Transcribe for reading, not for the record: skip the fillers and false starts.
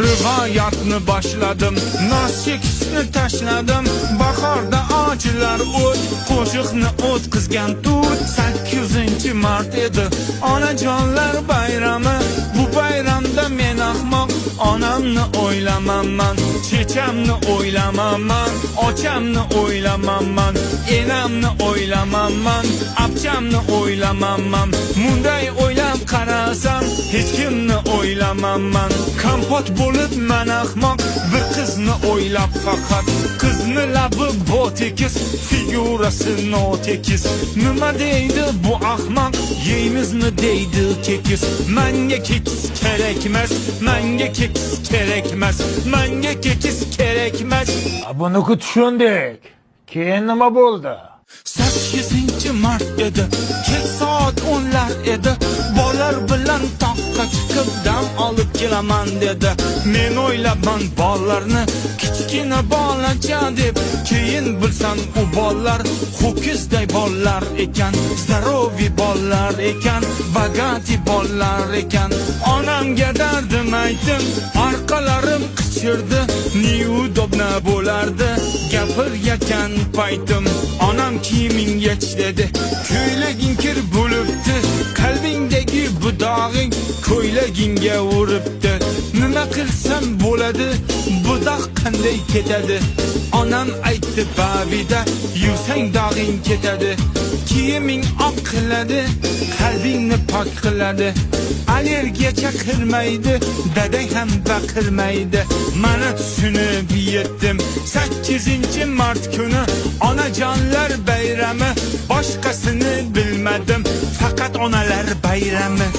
Rivoyatni boshladim, nos chekishni tashladim. Bahorda ochlar o't, qo'shiqni o'tkazgan tut. 8-mart edi, onajonlar bayrami. Bu bayramda men ahmoq, onamni o'ylamaman, chechamni o'ylamaman, ochamni o'ylamaman, enamni o'ylamaman, abchamni o'ylamaman. Munday o'ylab qarasam, hech kimni o'ylamaman. Kompot bo'lib men ahmoq, bir qizni o'ylab faqat. Qizni labi botekis, figurasi notekis. Nima deydi bu ahmoq, yeymizmi deydi kekis. Menga kekis kerakmas, menga kekis kerakmas, menga kekis kerakmas. Buni tushundik. Keyin nima bo'ldi? 8-mart edi, kech soat 10lar edi. Bolar bilan toqqa chiqib dam olib kelaman dedi. Men o'ylaban bollarni kichkina bolacha deb, keyin bilsam u bollar ho'kizday bollar ekan, zdarovi bollar ekan, bagati bollar ekan. Onamga dardim aytdim, orqalarim qichirdi, neudobna bo'lardi gapirayotgan paytim. Onam kiyiming yech dedi, ko'ylaging kir bo'libdi, qalbingdagi bu dog'ing ko'ylagingga uribdi. Nima qilsam bo'ladi, bu dog' qanday ketadi? Onam aytdi, bavida yursang dog'ing ketadi. Kiyiming oq qiladi, qalbingni pok qiladi. Allergiya chaqirmaydi, dadang ham baqirmaydi. Mana tushunib yetdim, 8-mart kuni onajonlar bayrami. Boshqasini bilmadim, faqat onalar bayrami.